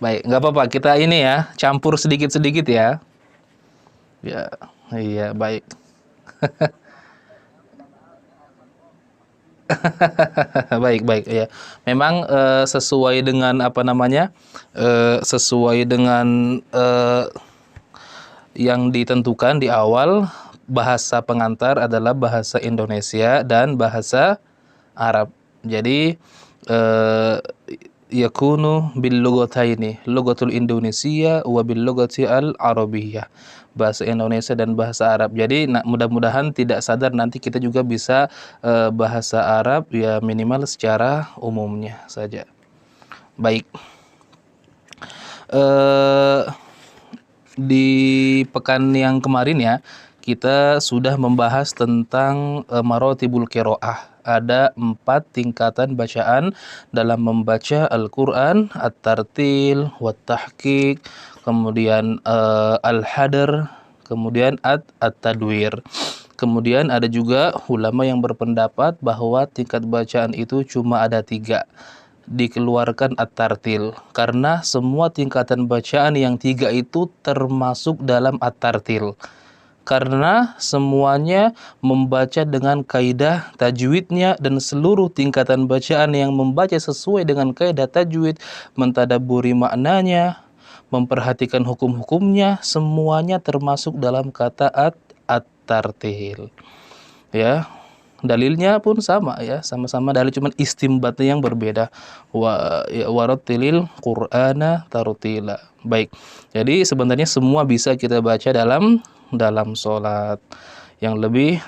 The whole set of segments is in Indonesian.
Baik, nggak apa-apa. Kita ini ya, campur sedikit-sedikit ya. Ya, iya, baik. Baik, baik, ya. Memang sesuai dengan apa namanya? Sesuai dengan yang ditentukan di awal, bahasa pengantar adalah bahasa Indonesia dan bahasa Arab. Jadi eh, yakunu bil lugataini, lugatul Indonesia wa bil lugati al Arabiyyah. Bahasa Indonesia dan bahasa Arab. Jadi mudah-mudahan tidak sadar nanti kita juga bisa bahasa Arab ya minimal secara umumnya saja. Baik. Eh di pekan yang kemarin ya, kita sudah membahas tentang marotibul qiraah. Ada 4 tingkatan bacaan dalam membaca Al-Quran: at-tartil, wat-tahqiq, kemudian al-hadar, kemudian at-tadwir. Kemudian ada juga ulama yang berpendapat bahwa tingkat bacaan itu cuma ada 3, dikeluarkan at-tartil, karena semua tingkatan bacaan yang 3 itu termasuk dalam at-tartil, karena semuanya membaca dengan kaidah tajwidnya, dan seluruh tingkatan bacaan yang membaca sesuai dengan kaidah tajwid, mentadabburi maknanya, memperhatikan hukum-hukumnya, semuanya termasuk dalam kata at-tartil. Ya, dalilnya pun sama ya, sama-sama dalil, cuman istimbatnya yang berbeda. Warattilil Qur'ana tartila. Baik. Jadi sebenarnya semua bisa kita baca dalam salat. Yang lebih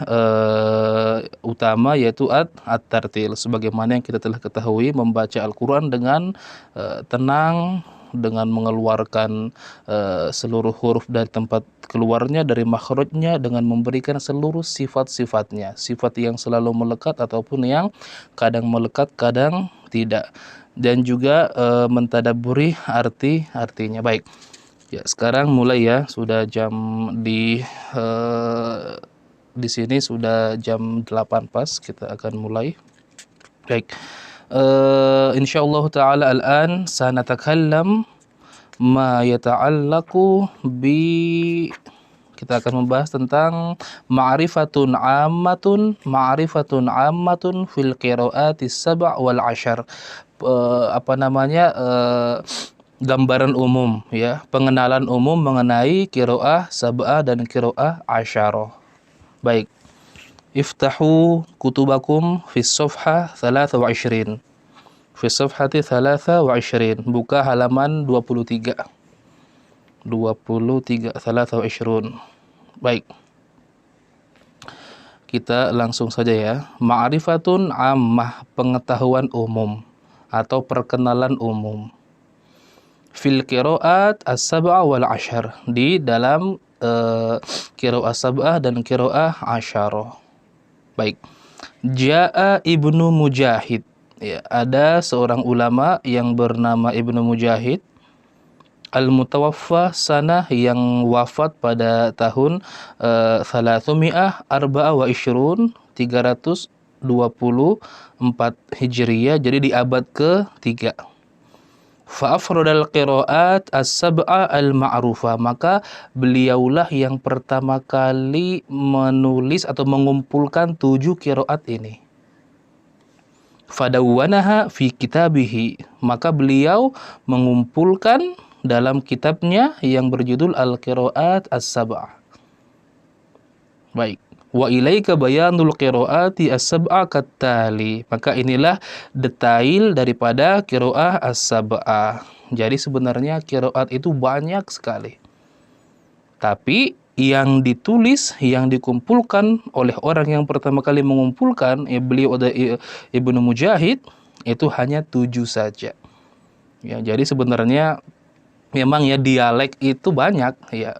utama yaitu at-tartil, sebagaimana yang kita telah ketahui, membaca Al-Qur'an dengan tenang, dengan mengeluarkan seluruh huruf dari tempat keluarnya, dari makhrajnya, dengan memberikan seluruh sifat-sifatnya, sifat yang selalu melekat ataupun yang kadang melekat kadang tidak, dan juga mentadabburi artinya. Baik ya, sekarang mulai ya, sudah jam di sini sudah jam 8 pas, kita akan mulai. Baik. Insyaallah taala al-an sanatakallam ma yata'allaqu bi, kita akan membahas tentang ma'rifatun ammatun fil qiraatis sab' wal 'ashar. Apa namanya? Gambaran umum ya, pengenalan umum mengenai qiraah sab'ah dan qiraah asyarah. Baik. Iftahu kutubakum fis safhah 23. Fi safhati 23, buka halaman 23. 23. Baik. Kita langsung saja ya. Ma'rifatun ammah, pengetahuan umum atau perkenalan umum. Fil qiraat as-sab'ah wal 'ashar, di dalam qiraah sab'ah dan qiraah asyarah. Baik. Ja'a Ibnu Mujahid. Ya, ada seorang ulama yang bernama Ibnu Mujahid al-mutawaffa sanah, yang wafat pada tahun 324 Hijriyah, jadi di abad ke-3. Fa'afradal qiraat as-sab'a al-ma'rufah, maka beliaulah yang pertama kali menulis atau mengumpulkan 7 qiraat ini. Fadawwanaha fi kitabihi, maka beliau mengumpulkan dalam kitabnya yang berjudul Al-Qiraat As-Sab'ah. Baik. Wa ilaika bayanul qiraati as-sab'a kattali, maka inilah detail daripada qiraah as-sab'ah. Jadi sebenarnya qiraat itu banyak sekali, tapi yang ditulis, yang dikumpulkan oleh orang yang pertama kali mengumpulkan, beliau ada Ibnu Mujahid, itu hanya 7 saja. Ya, jadi sebenarnya memang ya dialek itu banyak ya.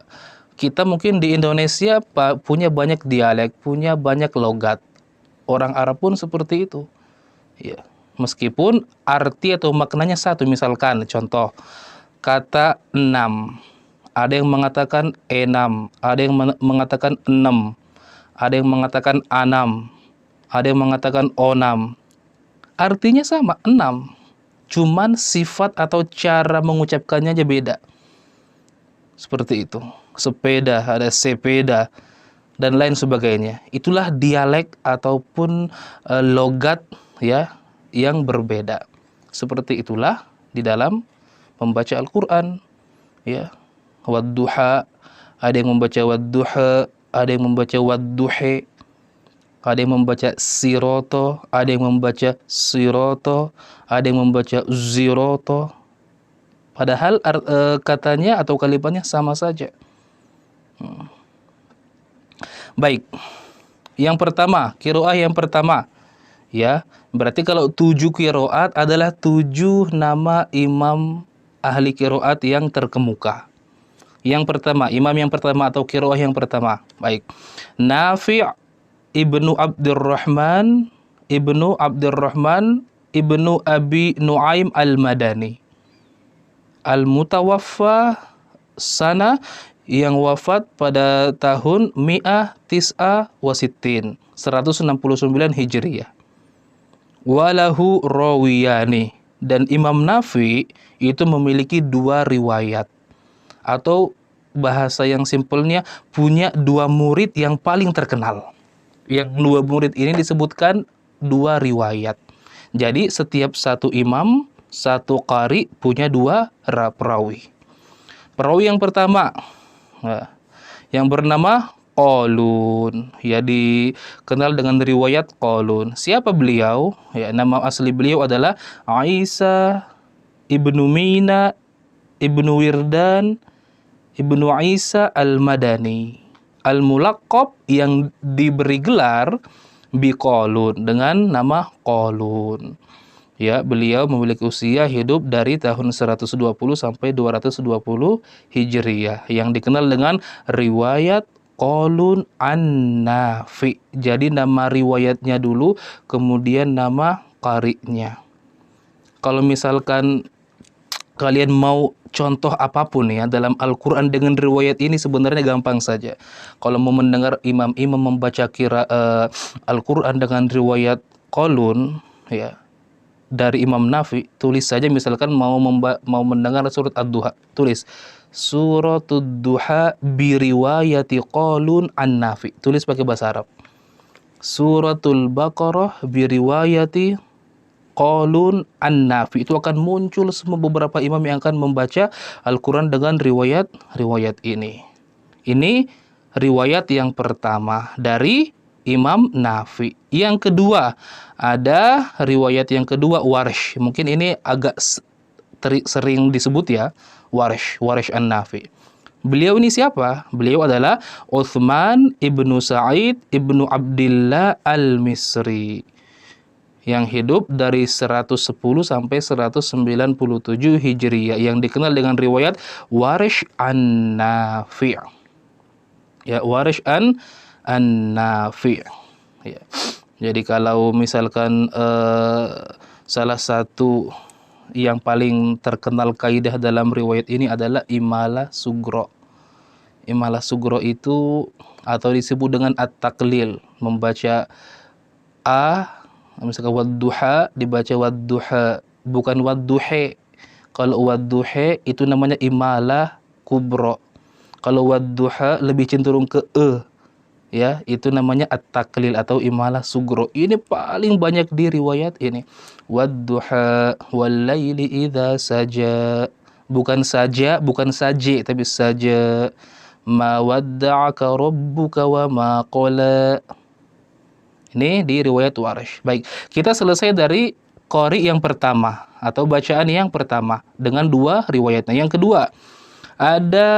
Kita mungkin di Indonesia punya banyak dialek, punya banyak logat. Orang Arab pun seperti itu. Ya. Meskipun arti atau maknanya satu, misalkan contoh kata 6. Ada yang mengatakan enam, ada yang mengatakan 6, ada yang mengatakan anam, ada yang mengatakan onam. Artinya sama, 6. cuman sifat atau cara mengucapkannya aja beda. Seperti itu. Sepeda, ada sepeda, dan lain sebagainya. Itulah dialek ataupun logat ya yang berbeda. Seperti itulah di dalam membaca Al-Qur'an ya. Wadduha, ada yang membaca wadduha, ada yang membaca wadduhe, ada yang membaca siroto, ada yang membaca siroto, ada yang membaca ziroto. Padahal katanya atau kalimatnya sama saja. Baik. Yang pertama, qiraah yang pertama. Ya, berarti kalau 7 qiraat adalah 7 nama imam ahli qiraat yang terkemuka. Yang pertama, imam yang pertama atau qiraah yang pertama. Baik. Nafi' ibnu Abdurrahman ibnu Abi Nuaim Al-Madani. Al-Mutawaffa sana, yang wafat pada tahun mi'ah tis'a wasittin, 169 Hijriyah. Walahu rawiyani, dan Imam Nafi itu memiliki 2 riwayat, atau bahasa yang simpelnya punya 2 murid yang paling terkenal. Yang 2 murid ini disebutkan 2 riwayat. Jadi setiap satu imam, satu qari punya 2 perawi. Perawi yang pertama yang bernama Qalun, ya dikenal dengan riwayat Qalun. Siapa beliau? Ya, nama asli beliau adalah Isa ibnu Mina ibnu Wirdan ibnu Isa Al-Madani, Al-Mulaqqab, yang diberi gelar bi Qalun, dengan nama Qalun. Ya, beliau memiliki usia hidup dari tahun 120 sampai 220 Hijriyah, yang dikenal dengan riwayat Qalun an-Nafi. Jadi nama riwayatnya dulu, kemudian nama qari'nya. Kalau misalkan kalian mau contoh apapun ya dalam Al-Quran dengan riwayat ini, sebenarnya gampang saja. Kalau mau mendengar imam-imam membaca Al-Quran dengan riwayat Qalun ya dari Imam Nafi, tulis saja misalkan mau mendengar surat Ad-Duha, tulis suratud duha biriwayati Qalun an-Nafi, tulis pakai bahasa Arab. Suratul Baqarah biriwayati Qalun an-Nafi, itu akan muncul semua beberapa imam yang akan membaca Al-Quran dengan riwayat ini. Ini riwayat yang pertama dari Imam Nafi. Yang kedua, ada riwayat yang kedua Warsh. Mungkin ini agak sering disebut ya, Warsh an-Nafi. Beliau ini siapa? Beliau adalah Utsman ibnu Sa'id ibnu Abdillah al-Misri, yang hidup dari 110 sampai 197 Hijriyah, yang dikenal dengan riwayat Warsh an-Nafi. Ya, Warsh an-Nafi. Ya. Jadi kalau misalkan salah satu yang paling terkenal kaidah dalam riwayat ini adalah Imalah Sugro. Imalah Sugro itu atau disebut dengan at-taqlil, membaca misalkan wadduha dibaca wadduha, bukan wadduhe. Kalau wadduhe itu namanya Imalah Kubro. Kalau wadduha lebih cenderung ke ya, itu namanya at-taqlil atau Imalah Sugro. Ini paling banyak di riwayat ini. Wadduha wal-laili idza saja. Bukan saja, bukan saja, tapi saja. Ma wadda'aka rabbuka wa ma qala. Ini di riwayat Warsh. Baik, kita selesai dari qari yang pertama atau bacaan yang pertama dengan 2 riwayatnya. Yang kedua, ada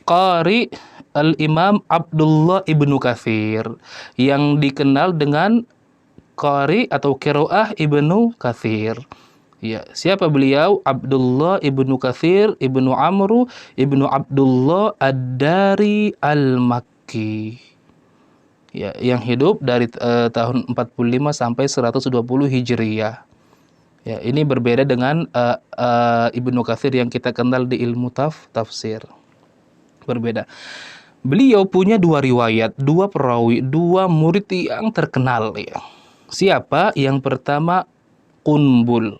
qari Al-Imam Abdullah ibnu Katsir, yang dikenal dengan qari atau qiraah Ibnu Katsir. Ya, siapa beliau? Abdullah ibnu Katsir ibnu Amru ibnu Abdullah Ad-Dari Al-Makki. Ya, yang hidup dari tahun 45 sampai 120 Hijriyah. Ya, ini berbeda dengan Ibnu Katsir yang kita kenal di ilmu tafsir. Berbeda. Beliau punya 2 riwayat, 2 perawi, 2 murid yang terkenal ya. Siapa? Yang pertama Qunbul.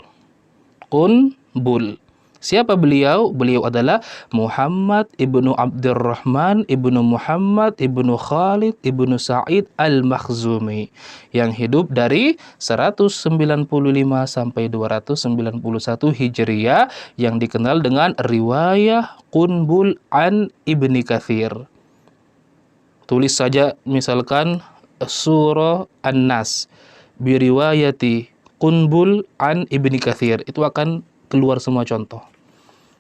Qunbul. Siapa beliau? Beliau adalah Muhammad ibnu Abdurrahman ibnu Muhammad ibnu Khalid ibnu Sa'id al-Makhzumi yang hidup dari 195 sampai 291 Hijriah yang dikenal dengan riwayah Qunbul an Ibni Katsir. Tulis saja misalkan surah An-Nas biriwayati Qunbul an Ibni Katsir, itu akan keluar semua contoh.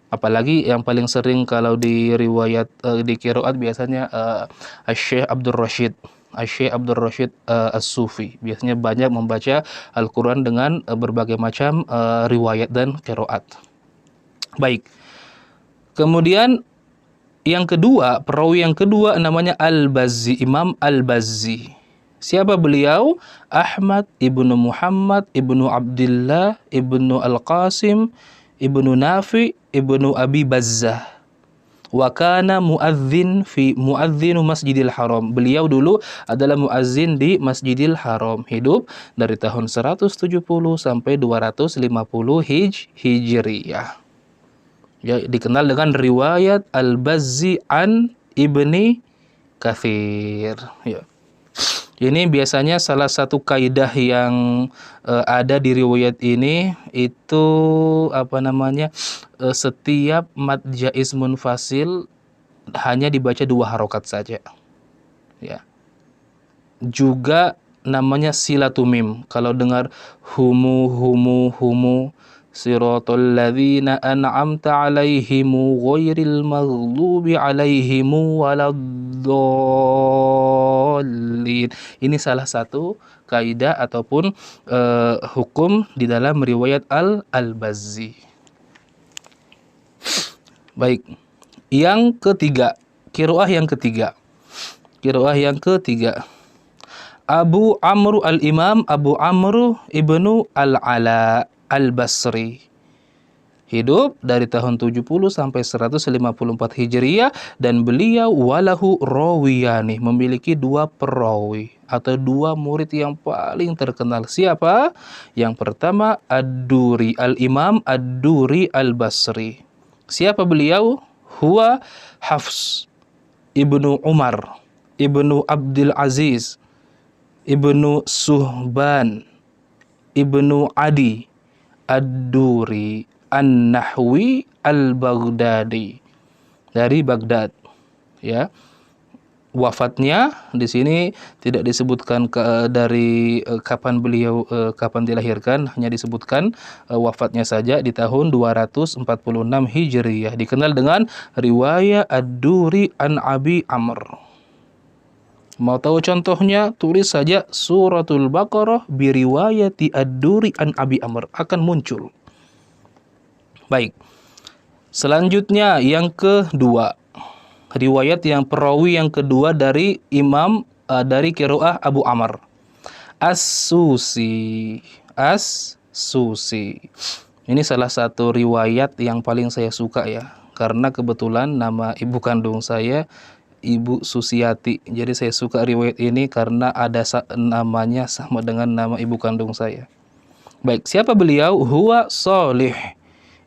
Apalagi yang paling sering kalau di riwayat di qiraat biasanya Syekh Abdul Rashid As-Sufi biasanya banyak membaca Al-Qur'an dengan berbagai macam riwayat dan qiraat. Baik. Kemudian yang kedua, perawi yang kedua namanya Al-Bazzi, Imam Al-Bazzi. Siapa beliau? Ahmad ibnu Muhammad ibnu Abdullah ibnu Al-Qasim ibnu Nafi ibnu Abi Bazzah. Wa kana muadzinu Masjidil Haram. Beliau dulu adalah muazzin di Masjidil Haram. Hidup dari tahun 170 sampai 250 Hijriyah. Ya, dikenal dengan riwayat Al-Bazzi an Ibni Katsir. Ya. Ini biasanya salah satu kaidah yang ada di riwayat ini itu setiap mad jaiz munfasil hanya dibaca 2 harokat saja. Ya. Juga namanya silatumim. Kalau dengar humu siratal ladzina an'amta 'alaihim ghairil maghdubi alaihim waladdallin. Ini salah satu kaidah ataupun hukum di dalam riwayat Al-Bazzi. Baik. Yang ketiga, qiraah yang ketiga. Abu Amr al-Imam Abu Amr ibnu Al-Ala Al-Basri. Hidup dari tahun 70 sampai 154 Hijriah dan beliau walahu rawiyani, memiliki 2 perawi atau 2 murid yang paling terkenal. Siapa? Yang pertama Ad-Duri, Al-Imam Ad-Duri Al-Basri. Siapa beliau? Huwa Hafs ibnu Umar ibnu Abdul Aziz ibnu Suhban ibnu Adi Ad-Duri An-Nahwi Al-Baghdadi, dari Baghdad. Ya. Wafatnya di sini tidak disebutkan dari kapan beliau kapan dilahirkan, hanya disebutkan wafatnya saja di tahun 246 Hijriyah. Dikenal dengan riwayat Ad-Duri an Abi Amr. Mau tahu contohnya? Tulis saja Suratul Baqarah biriwayati Ad-Duri an Abi Amr, akan muncul. Baik. Selanjutnya yang kedua. Riwayat yang perawi yang kedua dari Imam dari qiraah Abu Amr. As-Susi. Ini salah satu riwayat yang paling saya suka ya, karena kebetulan nama ibu kandung saya Ibu Susiati. Jadi saya suka riwayat ini karena ada namanya sama dengan nama ibu kandung saya. Baik, siapa beliau? Huwa Shalih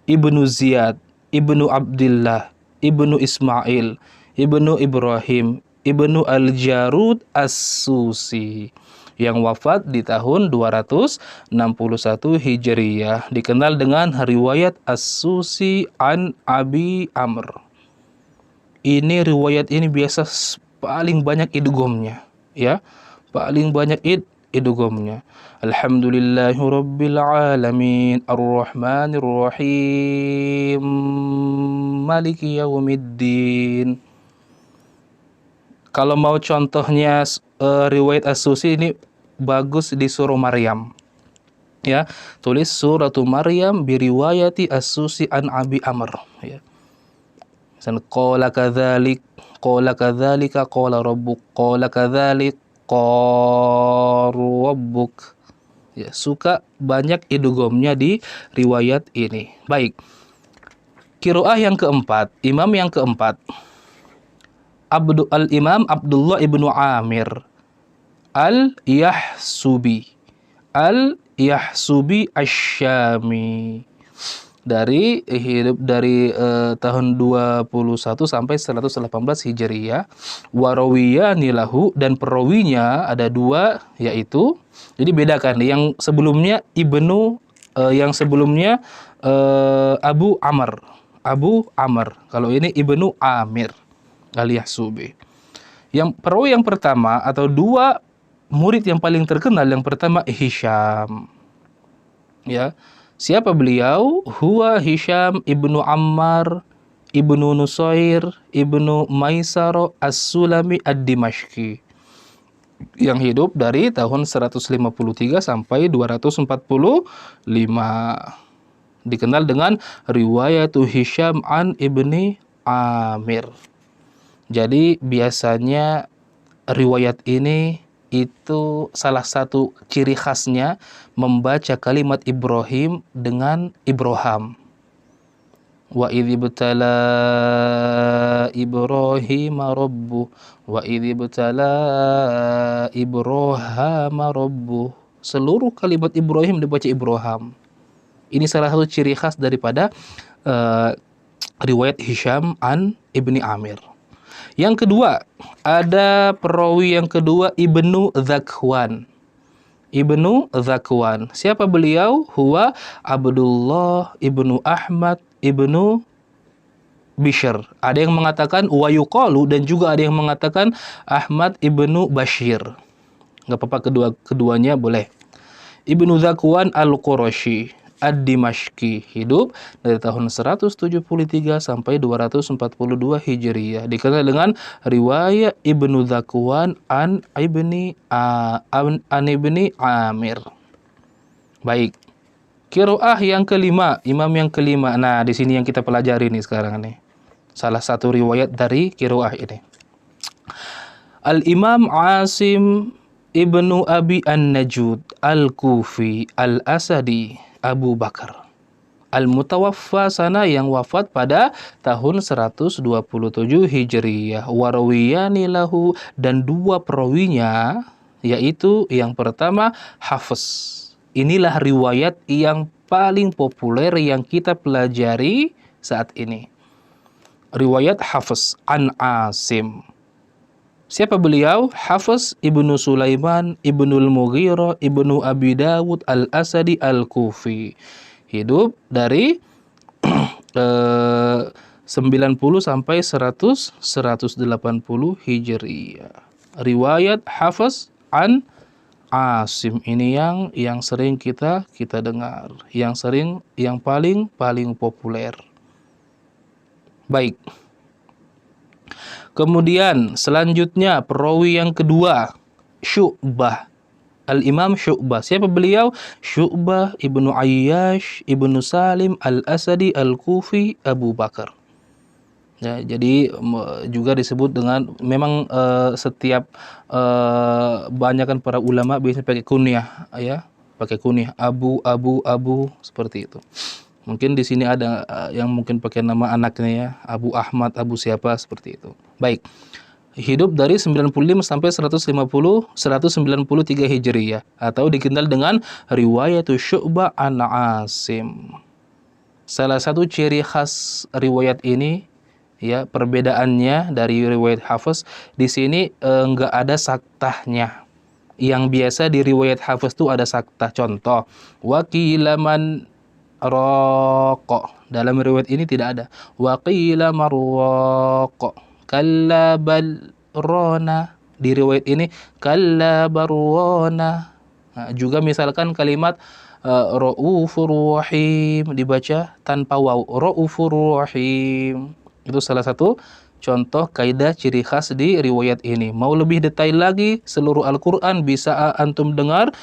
ibnu Ziyad ibnu Abdullah ibnu Ismail ibnu Ibrahim ibnu Al-Jarud As-Susi yang wafat di tahun 261 Hijriyah. Dikenal dengan riwayat As-Susi an Abi Amr. Ini riwayat ini biasa paling banyak idghamnya, ya. Paling banyak idghamnya. Alhamdulillahirabbil alamin, arrahmanir rahim, maliki yaumiddin. Kalau mau contohnya riwayat As-Susi ini bagus di surah Maryam. Ya, tulis suratu Maryam biriwayati As-Susi an Abi Amr, ya. Misalnya qala kadzalika qala rabbuk qala kadzalik qala rabbuk. Ya, suka banyak idghamnya di riwayat ini. Baik. Qiraah yang keempat, imam yang keempat. Al-Imam Abdullah ibnu Amir Al-Yahsubi. Yahsubi Asy-Syami. Hidup dari tahun 21 sampai 118 Hijriyah. Warawiyani lahu, dan perawinya ada dua, yaitu, jadi bedakan yang sebelumnya Abu Amr. Kalau ini Ibnu Amir al-Yahsubi. Yang perawi yang pertama atau dua murid yang paling terkenal, yang pertama Hisham. Ya. Siapa beliau? Huwa Hisham ibnu Ammar ibnu Nusair ibnu Maisaro As-Sulami Ad-Dimashqi, yang hidup dari tahun 153 sampai 245. Dikenal dengan riwayatu Hisham an Ibni Amir. Jadi biasanya riwayat ini itu salah satu ciri khasnya membaca kalimat Ibrahim dengan Ibroham. Wa idh ibtala Ibrahim rabbuh wa idh ibtala Ibrahama rabbuh. Seluruh kalimat Ibrahim dibaca Ibroham. Ini salah satu ciri khas daripada riwayat Hisham an Ibni Amir. Yang kedua, ada perawi yang kedua Ibnu Zakwan. Siapa beliau? Huwa Abdullah ibnu Ahmad ibnu Bishr. Ada yang mengatakan wa yuqalu, dan juga ada yang mengatakan Ahmad ibnu Bashir. Enggak apa-apa, keduanya boleh. Ibnu Zakwan Al-Qurashi Ad-Dimashqi, hidup dari tahun 173 sampai 242 Hijriyah. Dikenal dengan riwayat Ibnu Zakwan an Ibni Amir. Baik. Qiraah yang kelima, imam yang kelima. Nah, di sini yang kita pelajari nih sekarang nih. Salah satu riwayat dari qiraah ini. Al-Imam Asim Ibnu Abi An-Najud Al-Kufi Al-Asadi Abu Bakar Al-Mutawaffa sana, yang wafat pada tahun 127 Hijriyah. Warawiyani lahu, dan dua perawinya, yaitu yang pertama Hafiz. Inilah riwayat yang paling populer yang kita pelajari saat ini. Riwayat Hafiz an Asim. Siapa beliau? Hafiz ibnu Sulaiman ibnu Al-Mughirah ibnu Abi Dawud Al-Asadi Al-Kufi. Hidup dari 90 sampai 180 Hijriyah. Riwayat Hafiz an Asim ini yang sering kita dengar, yang paling populer. Baik. Kemudian selanjutnya perawi yang kedua Syu'bah. Al-Imam Syu'bah. Siapa beliau? Syu'bah ibnu Ayyash ibnu Salim Al-Asadi Al-Kufi Abu Bakar. Ya, jadi juga disebut dengan, memang setiap banyakkan para ulama biasanya pakai kunyah, ya, pakai kunyah Abu seperti itu. Mungkin di sini ada yang mungkin pakai nama anaknya, ya, Abu Ahmad, Abu siapa, seperti itu. Baik. Hidup dari 95 sampai 193 Hijriyah, atau dikenal dengan riwayat Syu'bah an Asim. Salah satu ciri khas riwayat ini, ya, perbedaannya dari riwayat Hafiz, di sini enggak ada saktahnya. Yang biasa di riwayat Hafiz itu ada saktah. Contoh, waqilaman raqo. Dalam riwayat ini tidak ada. Waqila marraqo. Kalla bal rona. Di riwayat ini kalla barwana. Nah, juga misalkan kalimat Ra'ufur Rahim dibaca tanpa waw. Ra'ufur Rahim. Itu salah satu contoh kaidah ciri khas di riwayat ini. Mau lebih detail lagi, seluruh Al-Quran bisa antum dengar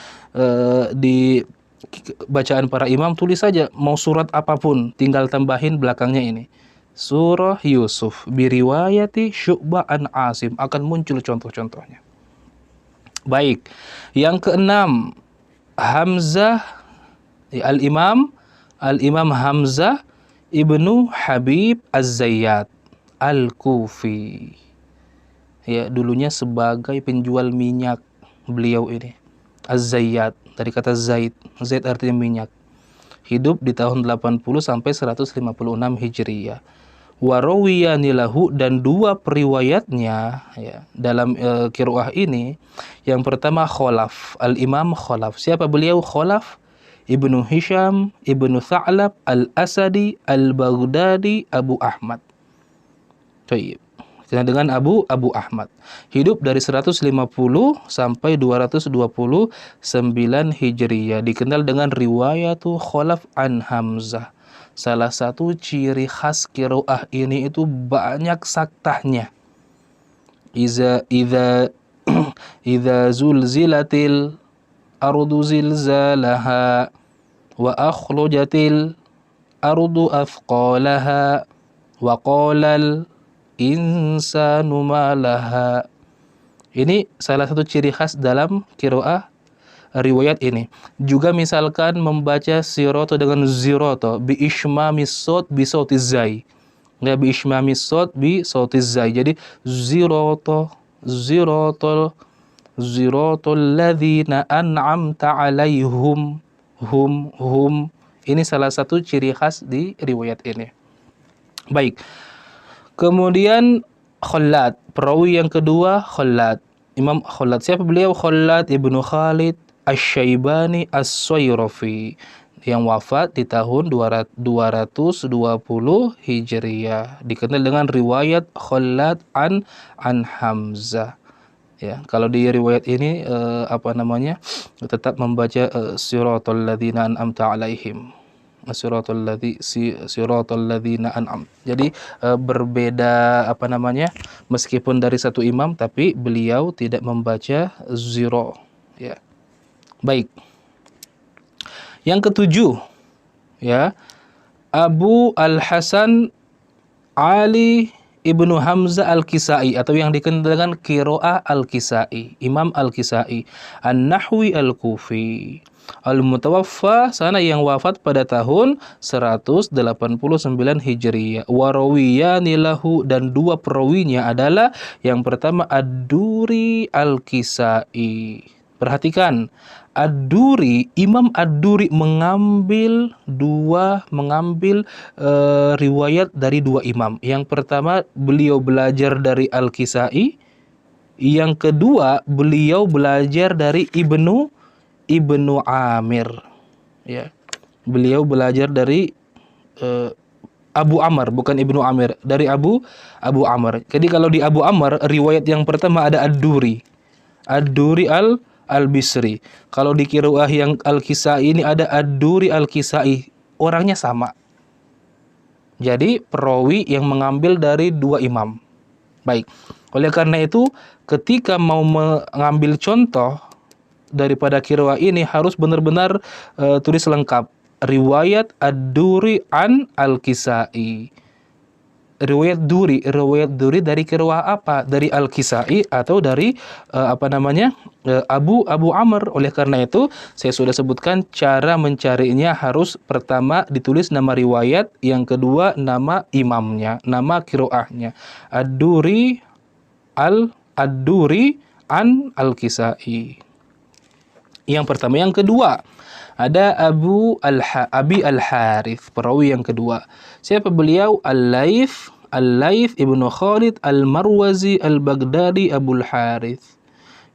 di bacaan para imam. Tulis saja mau surat apapun, tinggal tambahin belakangnya ini surah Yusuf biriwayati Syu'bah an Asim, akan muncul contoh-contohnya. Baik, yang keenam Hamzah, Al-Imam Hamzah ibnu Habib Az-Zayyat Al-Kufi. Ya, dulunya sebagai penjual minyak beliau ini. Az-Zayyat, dari kata Zaid. Zaid artinya minyak. Hidup di tahun 80 sampai 156 Hijriyah. Warawiyani lahu, dan dua periwayatnya ya dalam qiraah ini. Yang pertama Khalaf, Al-Imam Khalaf. Siapa beliau? Khalaf Ibnu Hisham Ibnu Tha'lab Al-Asadi Al-Baghdadi Abu Ahmad. Baik. Dengan Abu Ahmad. Hidup dari 150 sampai 229 Hijriyah. Dikenal dengan riwayatu Khalaf an Hamzah. Salah satu ciri khas qiraah ini itu banyak saktahnya. Iza idza zulzilatil ardu zilzalaha wa akhrajatil ardu athqalaha wa qalal insanu malaha. Ini salah satu ciri khas dalam qiraah riwayat ini. Juga misalkan membaca siroto dengan ziroto bi ismamis sod bi sautiz zai. Ya, bi ismamis sod bi sautiz zai. Jadi ziroto zirotol ladzina an'amta alaihum hum. Ini salah satu ciri khas di riwayat ini. Baik. Kemudian Khalad, perawi yang kedua Khalad. Imam Khalad. Siapa beliau? Khalad Ibnu Khalid Asy-Syaibani As-Sayrafi, yang wafat di tahun 220 Hijriyah. Dikenal dengan riwayat Khalad an Hamzah. Ya, kalau di riwayat ini tetap membaca siratal ladzina an'amta alaihim. Siratal ladzina an'am. Jadi berbeda meskipun dari satu imam tapi beliau tidak membaca ziro, ya. Baik. Yang ketujuh, ya, Abu Al-Hasan Ali Ibnu Hamzah Al-Kisai, atau yang dikenal dengan qiraah Al-Kisai, Imam Al-Kisai, An-Nahwi Al-Kufi. Al-Mutawaffa, sana yang wafat pada tahun 189 Hijriyah. Warawiyani lahu, dan dua perawinya adalah yang pertama Ad-Duri Al-Kisai. Perhatikan, Ad-Duri, Imam Ad-Duri mengambil riwayat dari dua imam. Yang pertama beliau belajar dari Al-Kisai, yang kedua beliau belajar dari Ibnu Amir, ya. Beliau belajar dari Abu Amr, bukan Ibnu Amir, dari Abu Amr. Jadi kalau di Abu Amr, riwayat yang pertama ada Ad-Duri Al-Bisri. Kalau di qiraah yang Al-Kisai ini ada Ad-Duri Al-Kisai, orangnya sama. Jadi perawi yang mengambil dari dua imam. Baik. Oleh karena itu, ketika mau mengambil contoh daripada qiraah ini harus benar-benar tulis lengkap. Riwayat Ad-Duri an Al-Kisai. Riwayat Duri dari qiraah apa? Dari Al-Kisai atau dari Abu Amr. Oleh karena itu, saya sudah sebutkan cara mencarinya harus pertama ditulis nama riwayat, yang kedua nama imamnya, nama qiraahnya. Ad-Duri an Al-Kisai. Yang pertama. Yang kedua, ada Abi Al-Harith, perawi yang kedua. Siapa beliau? Al-Laits Ibnu Khalid Al-Marwazi Al-Baghdadi Abul Harith,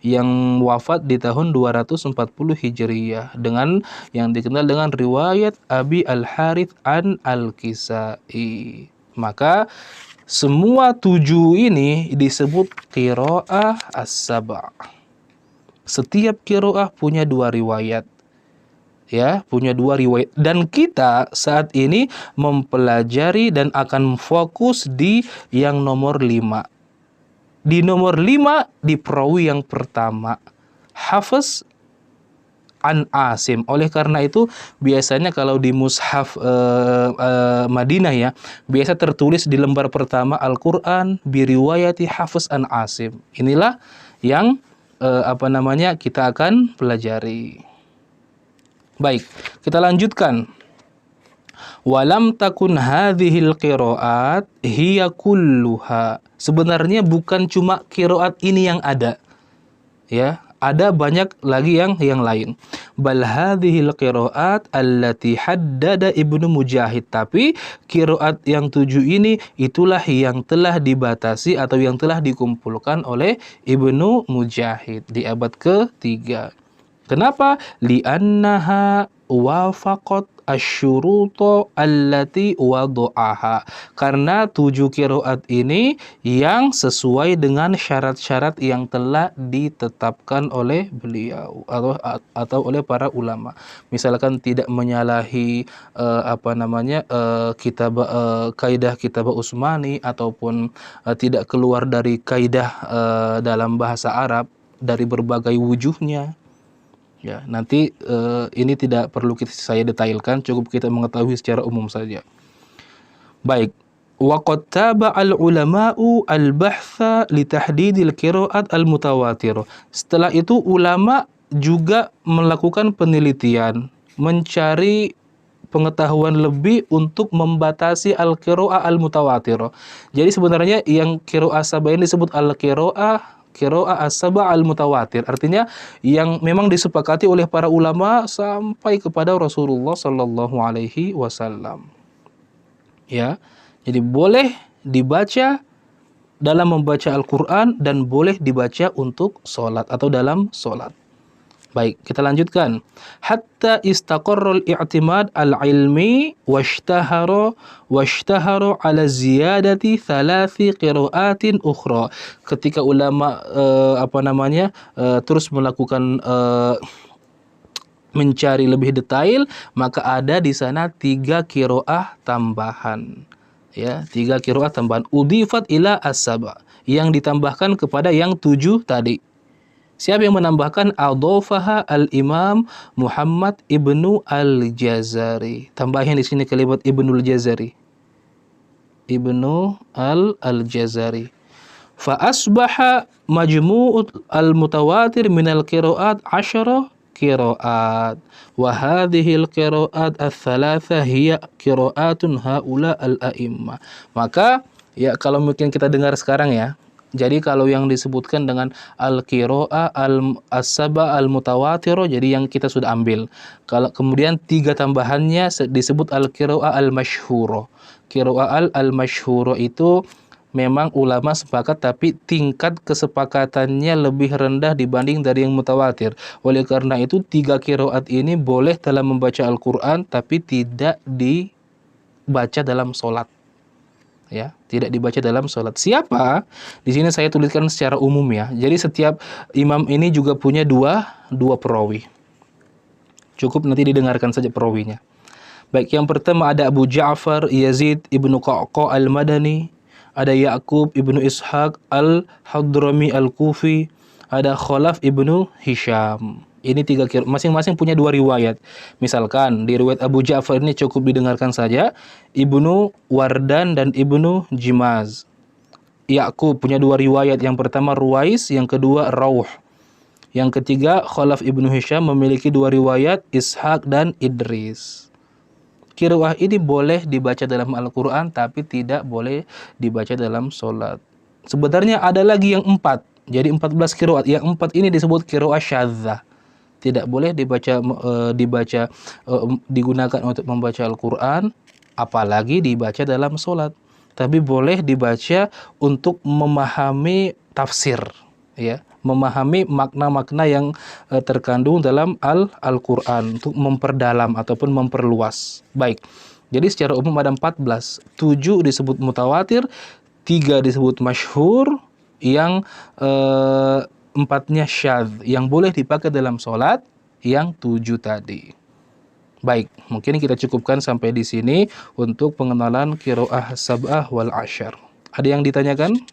yang wafat di tahun 240 Hijriyah, dengan yang dikenal dengan riwayat Abi Al-Harith an Al-Kisai. Maka semua tujuh ini disebut qiraah as-sab'. Setiap qiraah punya dua riwayat. Ya, punya dua riwayat. Dan kita saat ini mempelajari dan akan fokus di yang nomor 5. Di nomor 5, di perawi yang pertama, Hafiz an Asim. Oleh karena itu, biasanya kalau di mushaf Madinah, ya, biasa tertulis di lembar pertama Al-Quran biriwayati Hafiz an Asim. Inilah yang kita akan pelajari. Baik, kita lanjutkan. Walam takun hadhil qiraat hiya kulluha. Sebenarnya bukan cuma qiraat ini yang ada. Ya, Ada banyak lagi yang lain. Bal hadhil qiraat allati haddada Ibnu Mujahid. Tapi qiraat yang 7 ini itulah yang telah dibatasi atau yang telah dikumpulkan oleh Ibnu Mujahid di abad ke-3. Kenapa? Li'annaha wafaqat asyuruto allati wadu'aha. Karena 7 qiraat ini yang sesuai dengan syarat-syarat yang telah ditetapkan oleh beliau atau oleh para ulama. Misalkan tidak menyalahi kaidah kitab Utsmani, ataupun tidak keluar dari kaidah dalam bahasa Arab dari berbagai wujuhnya. Ya, nanti ini tidak perlu saya detailkan, cukup kita mengetahui secara umum saja. Baik, waqad taba'al ulama'u al-bahtha li tahdidil qira'at al-mutawatir. Setelah itu ulama juga melakukan penelitian, mencari pengetahuan lebih untuk membatasi al-qira'ah al-mutawatir. Jadi sebenarnya yang qira'ah sabah ini disebut al-qira'ah as-saba' al-mutawatir. Artinya yang memang disepakati oleh para ulama sampai kepada Rasulullah sallallahu alaihi wasallam. Ya. Jadi boleh dibaca dalam membaca Al-Qur'an dan boleh dibaca untuk salat atau dalam salat. Baik, kita lanjutkan. Hatta istaqarral i'timad al-ilmi washtahara ala ziyadati thalathi qiraatin ukhra. Ketika ulama terus melakukan mencari lebih detail, maka ada di sana 3 qiraah tambahan. Ya, 3 qiraah tambahan udifat ila as-saba, yang ditambahkan kepada yang 7 tadi. Siapa yang menambahkan? Adhafaha al-Imam Muhammad Ibnu Al-Jazari. Tambahin di sini kalimat Ibnu Al-Jazari. Ibnu Al-Jazari. Fa asbaha majmu'u al-mutawatir min al-qiraat 10 qiraat. Wa hadhihi al-qiraat ats-tsalatsa hiya qiraatun haula al-a'immah. Maka ya, kalau mungkin kita dengar sekarang ya. Jadi kalau yang disebutkan dengan al-qiraah as-saba' al-mutawatirah, jadi yang kita sudah ambil. Kalau kemudian 3 tambahannya disebut al-qiraah al-masyhurah. Qiraah al-masyhurah itu memang ulama sepakat, tapi tingkat kesepakatannya lebih rendah dibanding dari yang mutawatir. Oleh karena itu 3 qiraat ini boleh dalam membaca Al-Qur'an, tapi tidak dibaca dalam salat. Ya, tidak dibaca dalam salat. Siapa? Di sini saya tuliskan secara umum ya. Jadi setiap imam ini juga punya dua perawi. Cukup nanti didengarkan saja perawinya. Baik, yang pertama ada Abu Ja'far Yazid Ibnu Qa'qa' Al-Madani, ada Ya'qub Ibnu Ishaq Al-Hadrami Al-Kufi, ada Khalaf Ibnu Hisham. Ini 3 qiraat, masing-masing punya 2 riwayat. Misalkan di riwayat Abu Ja'far ini cukup didengarkan saja Ibnu Wardan dan Ibnu Jimaz. Ya'qub punya 2 riwayat, yang pertama Ruwais, yang kedua Rauh. Yang ketiga Khalaf Ibnu Hisham memiliki 2 riwayat, Ishaq dan Idris. Qiraah ini boleh dibaca dalam Al-Qur'an, tapi tidak boleh dibaca dalam salat. Sebenarnya ada lagi yang 4. Jadi 14 qiraat. Yang 4 ini disebut qiraah syadzah. Tidak boleh digunakan untuk membaca Al-Qur'an, apalagi dibaca dalam salat. Tapi boleh dibaca untuk memahami tafsir, ya, memahami makna-makna yang terkandung dalam Al-Qur'an, untuk memperdalam ataupun memperluas. Baik. Jadi secara umum ada 14. 7 disebut mutawatir, 3 disebut masyhur, yang 4-nya syadz, yang boleh dipakai dalam salat, yang 7 tadi. Baik, mungkin kita cukupkan sampai di sini untuk pengenalan qiraah sab'ah wal asyar. Ada yang ditanyakan?